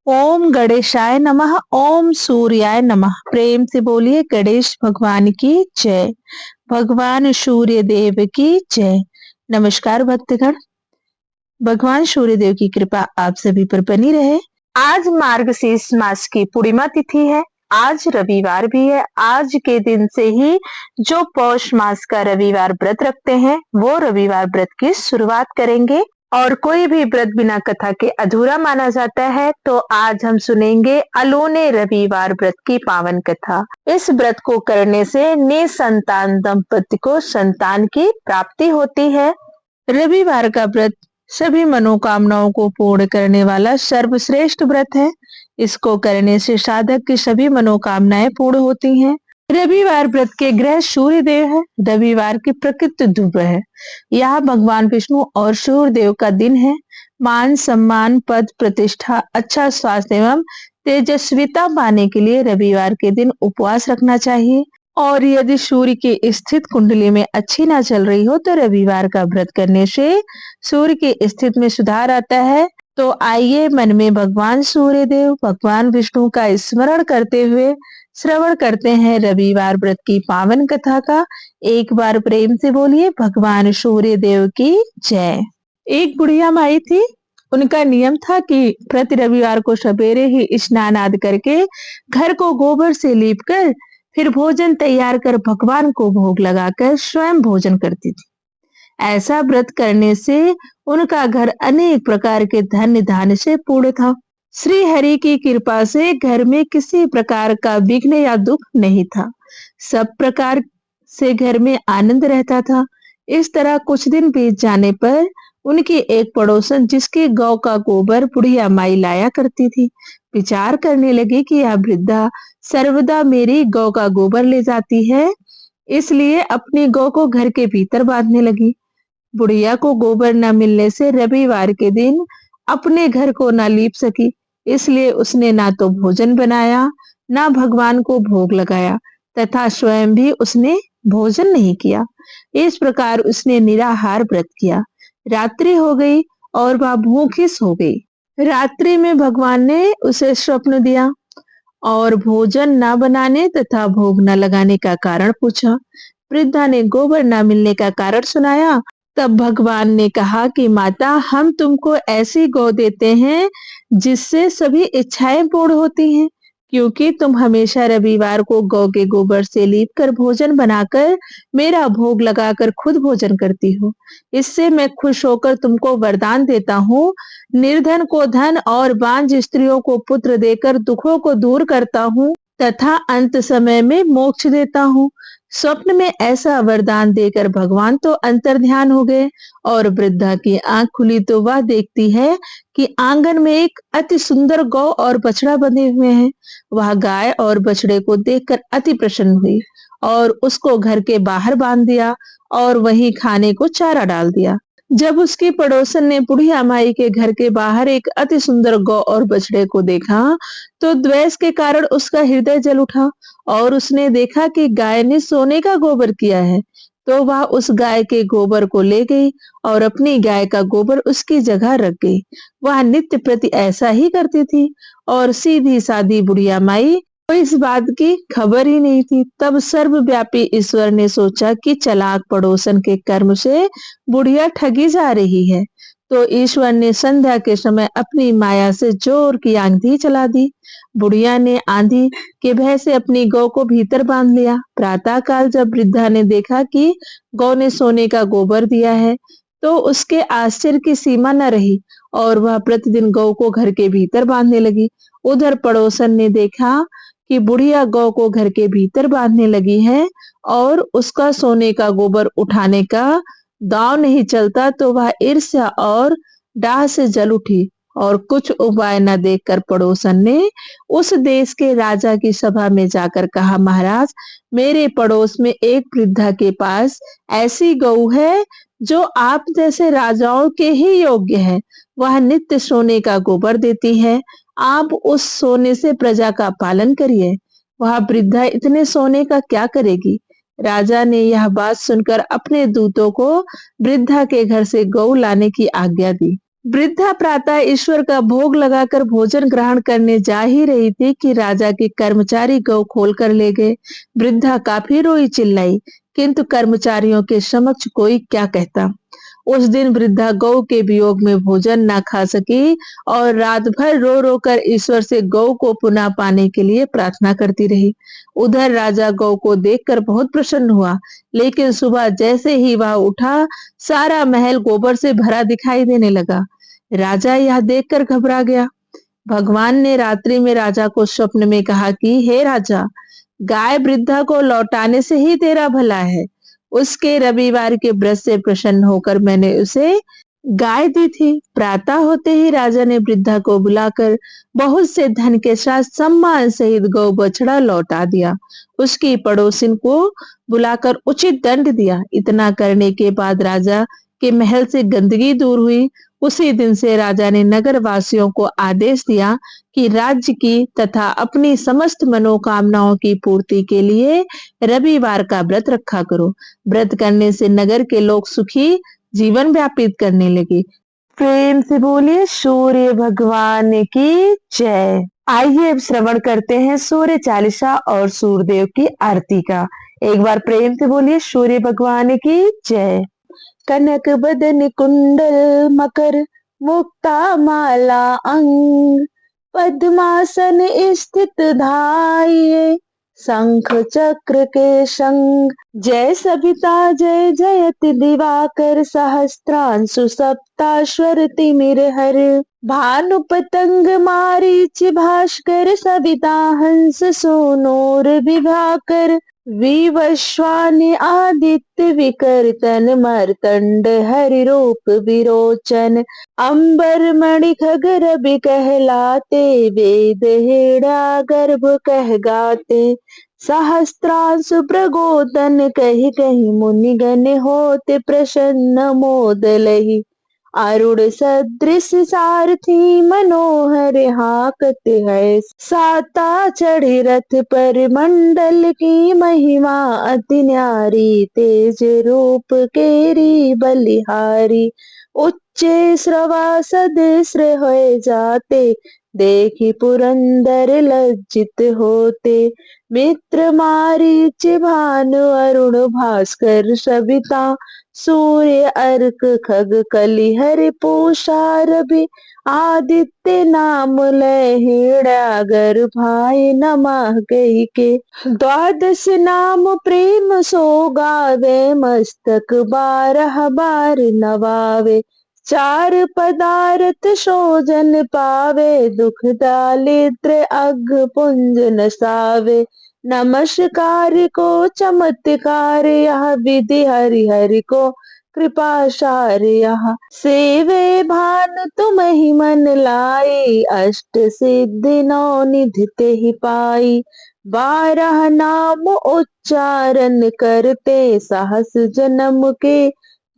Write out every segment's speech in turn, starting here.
ओम गणेशाय नमः। ओम सूर्याय नमः। प्रेम से बोलिए गणेश भगवान की जय। भगवान सूर्य देव की जय। नमस्कार भक्तगण, भगवान सूर्य देव की कृपा आप सभी पर बनी रहे। आज मार्गशीर्ष मास की पूर्णिमा तिथि है। आज रविवार भी है। आज के दिन से ही जो पौष मास का रविवार व्रत रखते हैं वो रविवार व्रत की शुरुआत करेंगे। और कोई भी व्रत बिना कथा के अधूरा माना जाता है, तो आज हम सुनेंगे अलोने रविवार व्रत की पावन कथा। इस व्रत को करने से निसंतान दंपति को संतान की प्राप्ति होती है। रविवार का व्रत सभी मनोकामनाओं को पूर्ण करने वाला सर्वश्रेष्ठ व्रत है। इसको करने से साधक की सभी मनोकामनाएं पूर्ण होती हैं। रविवार व्रत के ग्रह सूर्य देव है। रविवार की प्रकृति ध्रुव है। यह भगवान विष्णु और सूर्य देव का दिन है। मान सम्मान, पद प्रतिष्ठा, अच्छा स्वास्थ्य एवं तेजस्विता पाने के लिए रविवार के दिन उपवास रखना चाहिए। और यदि सूर्य की स्थित कुंडली में अच्छी ना चल रही हो तो रविवार का व्रत करने से सूर्य की स्थिति में सुधार आता है। तो आइए मन में भगवान सूर्य देव, भगवान विष्णु का स्मरण करते हुए श्रवण करते हैं रविवार व्रत की पावन कथा का। एक बार प्रेम से बोलिए भगवान सूर्य देव की जय। एक बुढ़िया माई थी। उनका नियम था कि प्रति रविवार को सवेरे ही स्नान आदि करके घर को गोबर से लीप कर फिर भोजन तैयार कर भगवान को भोग लगाकर स्वयं भोजन करती थी। ऐसा व्रत करने से उनका घर अनेक प्रकार के धन्य धान्य से पूर्ण था। श्री हरि की कृपा से घर में किसी प्रकार का विघ्न या दुख नहीं था। सब प्रकार से घर में आनंद रहता था। इस तरह कुछ दिन बीत जाने पर उनकी एक पड़ोसन, जिसके गौ का गोबर बुढ़िया माई लाया करती थी, विचार करने लगी कि यह वृद्धा सर्वदा मेरी गौ का गोबर ले जाती है, इसलिए अपनी गौ को घर के भीतर बांधने लगी। बुढ़िया को गोबर न मिलने से रविवार के दिन अपने घर को न लीप सकी, इसलिए उसने ना तो भोजन बनाया, ना भगवान को भोग लगाया तथा स्वयं भी उसने भोजन नहीं किया। इस प्रकार उसने निराहार व्रत किया। रात्रि हो गई और वह भूखी सो गई। रात्रि में भगवान ने उसे स्वप्न दिया और भोजन न बनाने तथा भोग न लगाने का कारण पूछा। वृद्धा ने गोबर न मिलने का कारण सुनाया। तब भगवान ने कहा कि माता, हम तुमको ऐसी गौ देते हैं जिससे सभी इच्छाएं पूर्ण होती हैं, क्योंकि तुम हमेशा रविवार को गौ के गोबर से लीप कर भोजन बनाकर मेरा भोग लगाकर खुद भोजन करती हो। इससे मैं खुश होकर तुमको वरदान देता हूँ। निर्धन को धन और बांझ स्त्रियों को पुत्र देकर दुखों को दूर करता हूँ तथा अंत समय में मोक्ष देता हूँ। स्वप्न में ऐसा वरदान देकर भगवान तो अंतर्ध्यान हो गए और वृद्धा की आंख खुली तो वह देखती है कि आंगन में एक अति सुंदर गौ और बछड़ा बंधे हुए हैं। वह गाय और बछड़े को देखकर अति प्रसन्न हुई और उसको घर के बाहर बांध दिया और वहीं खाने को चारा डाल दिया। जब उसकी पड़ोसन ने बुढ़िया माई के घर के बाहर एक अति सुंदर गौ और बछड़े को देखा तो द्वेष के कारण उसका हृदय जल उठा और उसने देखा कि गाय ने सोने का गोबर किया है। तो वह उस गाय के गोबर को ले गई और अपनी गाय का गोबर उसकी जगह रख गई। वह नित्य प्रति ऐसा ही करती थी और सीधी सादी बुढ़िया माई को इस बात की खबर ही नहीं थी। तब सर्वव्यापी ईश्वर ने सोचा कि चालाक पड़ोसन के कर्म से बुढ़िया ठगी जा रही है, तो ईश्वर ने संध्या के समय अपनी माया से जोर की आंधी चला दी। बुढ़िया ने आंधी के भय से अपनी गौ को भीतर बांध लिया। प्रातः काल जब वृद्धा ने देखा कि गौ ने सोने का गोबर दिया है, तो उसके आश्चर्य की सीमा न रही और वह प्रतिदिन गौ को घर के भीतर बांधने लगी। उधर पड़ोसन ने देखा कि बुढ़िया गौ को घर के भीतर बांधने लगी है और उसका सोने का गोबर उठाने का दांव नहीं चलता, तो वह ईर्ष्या और डाह से जल उठी और कुछ उपाय न देखकर पड़ोसन ने उस देश के राजा की सभा में जाकर कहा, महाराज, मेरे पड़ोस में एक वृद्धा के पास ऐसी गौ है जो आप जैसे राजाओं के ही योग्य है। वह नित्य सोने का गोबर देती है। आप उस सोने से प्रजा का पालन करिए। वह वृद्धा इतने सोने का क्या करेगी? राजा ने यह बात सुनकर अपने दूतों को वृद्धा के घर से गौ लाने की आज्ञा दी। वृद्धा प्रातः ईश्वर का भोग लगाकर भोजन ग्रहण करने जा ही रही थी कि राजा के कर्मचारी गौ खोल कर ले गए। वृद्धा काफी रोई चिल्लाई, किंतु कर्मचारियों के समक्ष कोई क्या कहता। उस दिन वृद्धा गौ के वियोग में भोजन ना खा सकी और रात भर रो रो कर ईश्वर से गौ को पुनः पाने के लिए प्रार्थना करती रही। उधर राजा गौ को देखकर बहुत प्रसन्न हुआ, लेकिन सुबह जैसे ही वह उठा, सारा महल गोबर से भरा दिखाई देने लगा। राजा यह देखकर घबरा गया। भगवान ने रात्रि में राजा को स्वप्न में कहा कि हे राजा, गाय वृद्धा को लौटाने से ही तेरा भला है। उसके रविवार के व्रत से प्रसन्न होकर मैंने उसे गाय दी थी। प्रातः होते ही राजा ने वृद्धा को बुलाकर बहुत से धन के साथ सम्मान सहित गौ बछड़ा लौटा दिया। उसकी पड़ोसिन को बुलाकर उचित दंड दिया। इतना करने के बाद राजा के महल से गंदगी दूर हुई। उसी दिन से राजा ने नगर वासियों को आदेश दिया कि राज्य की तथा अपनी समस्त मनोकामनाओं की पूर्ति के लिए रविवार का व्रत रखा करो। व्रत करने से नगर के लोग सुखी जीवन व्यापित करने लगे। प्रेम से बोलिए सूर्य भगवान की जय। आइए अब श्रवण करते हैं सूर्य चालीसा और सूर्यदेव की आरती का। एक बार प्रेम से बोलिए सूर्य भगवान की जय। कनक बदन कुंडल मकर मुक्ता माला अंग, पद्मासन स्थित धाये शंख चक्र के संग। जय सविता जय जयति दिवाकर, सहस्त्रांशु सप्ताश्वर तिमिर हर। भानु पतंग मारीच भास्कर, सविता हंस सोनोर विभाकर। विवस्वान आदित्य विकर्तन, मर्तंड हरि रूप विरोचन। अंबर मणि खगर भी कहलाते, वेद हेड़ा गर्भ कह गाते। सहस्त्रांशु प्रगोतन कही कही, मुनिगण होते प्रसन्न मोद लही। अरुण सदृश सारथी मनोहर, हाकत है साता चढ़ी रथ पर। मंडल की महिमा अति न्यारी, तेज रूप केरी बलिहारी। उच्चे श्रवासद श्रेय होए जाते, देखी पुरंदर लज्जित होते। मित्र मारीच भानु अरुण भास्कर, सविता सूर्य अर्क खग कली हरि पूषा रवि। आदित्य नाम लहेड़ा गर भाई, नमः कही के। द्वादश नाम प्रेम सो गावे, मस्तक 12 बार नवावे। 4 पदार्थ शोजन पावे, दुख दारिद्र अघ पुंज नसावे। नमस्कार को चमत्कार यह, विधि हरि हरि को कृपा सार यह। सेवे भान तुम ही मन लाई, अष्ट सिद्धि 9 निधि ते ही पाई। 12 नाम उच्चारण करते, सहस जन्म के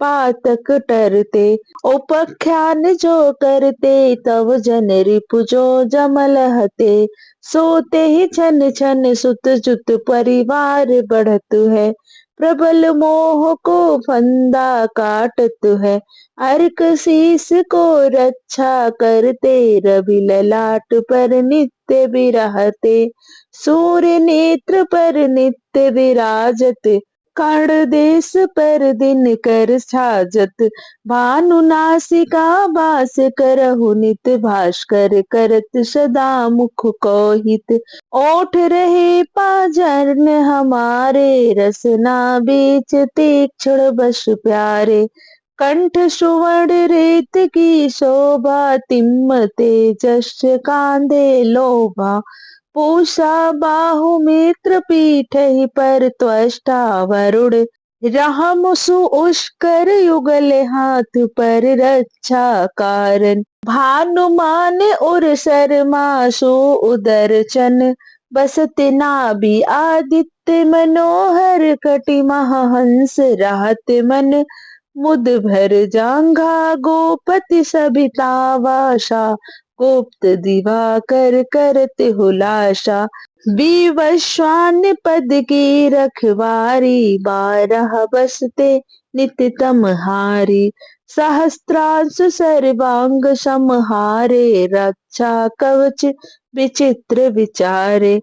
पातक टरते। उपाख्यान जो करते, तव जन रिपु जो जमल हते। सोते ही छन छन सुत जुत परिवार बढ़त है। प्रबल मोह को फंदा काटत है, अर्क शीस को रक्षा करते। रवि ललाट पर नित्य विराजते, सूर्य नेत्र पर नित्य विराजत। कर्ण देश पर दिन कर छाजत, भानु नासिका वास करहु नित। भास्कर करत सदा मुख को हित, ओठ रहे पाजन हमारे। रसना बीच तीक्ष्ण बस प्यारे, कंठ सुवर्ण रेत की शोभा। तिम्म तेजस कांधे लोभा, पूषा बाहु मित्र पीठ ही पर। त्वष्टा वरुण राम सु उष्कर युगल हाथ पर। रक्षा कारण भानुमान उर शर्मा सु उदर चन। बसत नाभि आदित्य मनोहर, कटि महाहंस राहत मन। मुद भर जांघा गोपति सबिता वासा, गुप्त दिवाकर करत हुलासा। विवस्वान पद की रखवारी, 12 बसते नित्य तमहारी। सहस्त्रांश सर्वांग समहारे, रक्षा कवच विचित्र विचारे।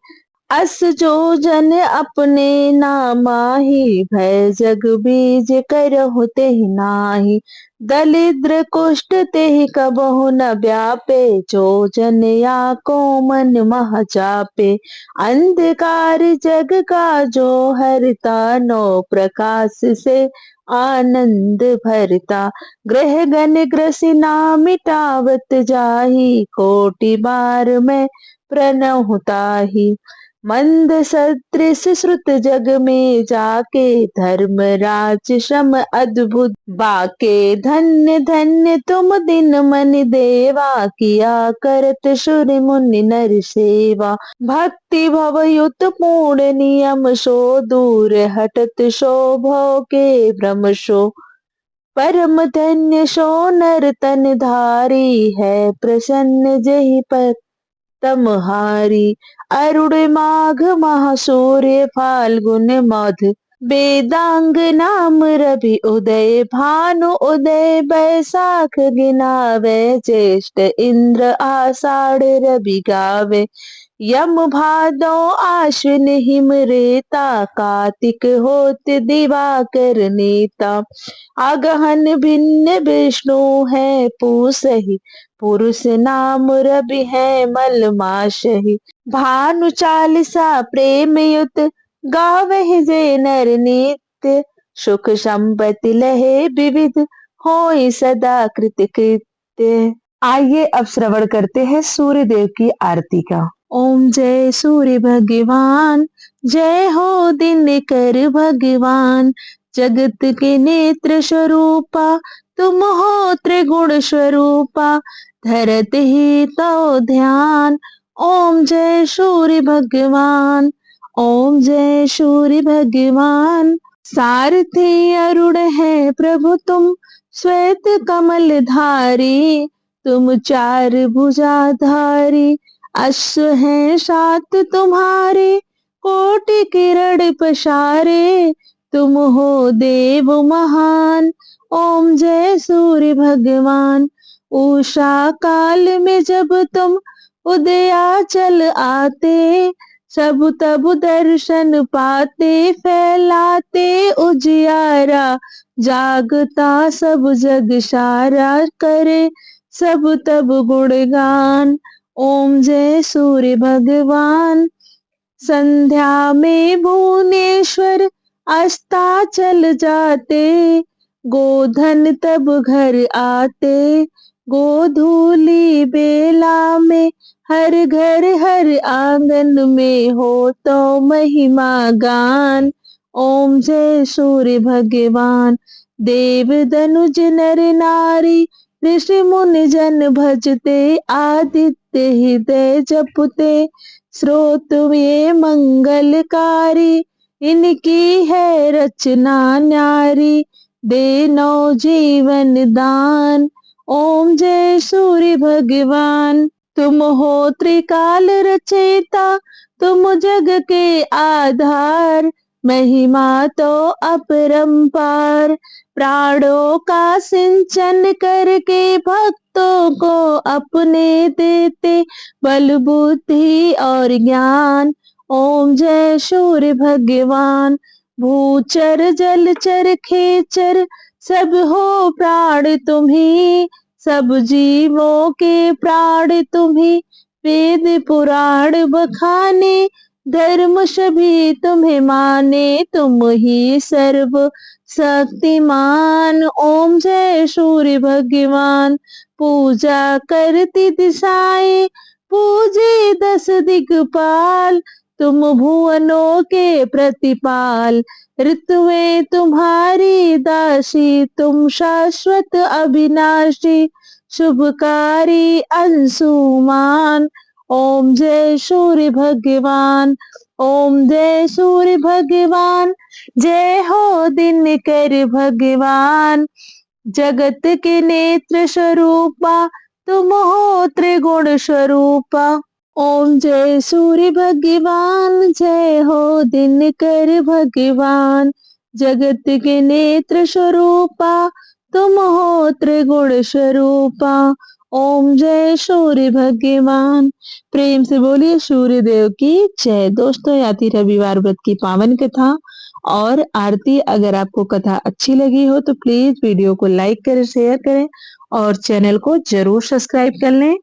अस जो जन अपने नामाहि, भय जग बीज करहु तेहि नाही। दलिद्र कुष्ठ तेहि कबहु न व्यापे, जो जन या को मन मह चापे। अंधकार जग का जो हरता, 9 प्रकाश से आनंद भरता। ग्रह गण ग्रसिना मिटावत जाहि, कोटि बार मैं प्रणहु ताहि। मंद सदृश श्रुत जग में जाके, धर्मराज श्रम अद्भुत बाके। धन्य धन्य तुम दिन मन देवा, किया करत सुर मुनि नर सेवा। भक्ति भव युत पूर्ण नियम सो, दूर हटत सो भव के भ्रम सो। परम धन्य सो नर तन धारी, है प्रसन्न जेहि पर तमहारी। अरुण माघ महासूर्य, फाल्गुन मध वेदांग नाम रवि उदय। भानु उदय बैसाख गिनावे, ज्येष्ठ इंद्र आषाढ़ रवि गावे। यम भादौ आश्विन हिम रेता, कार्तिक होत दिवाकर नेता। अगहन भिन्न विष्णु है पूसहि, पुरुष नाम रवि है मल मासहि। भानु चालीसा प्रेम युत, गावहि जे नर नित्य। सुख संपत्ति लहे विविध, होय सदा कृत कृत्य। आइए अब श्रवण करते हैं सूर्य देव की आरती का। ओम जय सूर्य भगवान, जय हो दिनकर भगवान। जगत के नेत्र स्वरूपा, तुम हो त्रिगुण स्वरूपा। धरत ही तो ध्यान, ओम जय सूर्य भगवान। ओम जय सूर्य भगवान। सारथी अरुण है प्रभु तुम, श्वेत कमल धारी। तुम 4 भुजाधारी, अश्व हैं 7 तुम्हारे। कोटि किरण पसारे, तुम हो देव महान। ओम जय सूर्य भगवान। उषा काल में जब तुम उदयाचल आते, सब तब दर्शन पाते। फैलाते उजियारा, जागता सब जग सारा। करे सब तब गुणगान, ओम जय सूर्य भगवान। संध्या में भुवनेश्वर अस्ताचल जाते, गोधन तब घर आते। गोधूली बेला में हर घर हर आंगन में, हो तो महिमा गान। ओम जय सूर्य भगवान। देव दनुज नर नारी, ऋषि मुनि जन भजते। आदित्य हृदय जपते, स्रोत ये मंगलकारी। इनकी है रचना न्यारी, दे नौ जीवन दान। ओम जय सूर्य भगवान। तुम हो त्रिकाल रचयिता, तुम जग के आधार। महिमा तो अपरंपार, प्राणों का सिंचन करके भक्तों को अपने देते। बल बुद्धि और ज्ञान, ओम जय सूर्य भगवान। भूचर जलचर खेचर, सब हो प्राण तुम्ही। सब जीवों के प्राण तुम्ही, वेद पुराण बखाने। धर्म सभी तुम्हें माने, तुम ही सर्व शक्तिमान। ओम जय सूर्य भगवान। पूजा करती दिशाएं, पूजे 10 दिक्पाल। तुम भुवनों के प्रतिपाल, ऋतुएं तुम्हारी दासी। तुम शाश्वत अविनाशी, शुभकारी अंशुमान। ओम जय सूर्य भगवान। ओम जय सूर्य भगवान। जय हो दिनकर भगवान। जगत के नेत्र स्वरूपा, तुम हो त्रिगुण स्वरूपा। ओम जय सूर्य भगवान, जय हो दिनकर भगवान। जगत के नेत्र स्वरूपा, तुम हो त्रिगुण स्वरूपा। ओम जय सूर्य भगवान। प्रेम से बोलिए सूर्य देव की जय। दोस्तों, यह थी रविवार व्रत की पावन कथा और आरती। अगर आपको कथा अच्छी लगी हो तो प्लीज वीडियो को लाइक करें, शेयर करें और चैनल को जरूर सब्सक्राइब कर लें।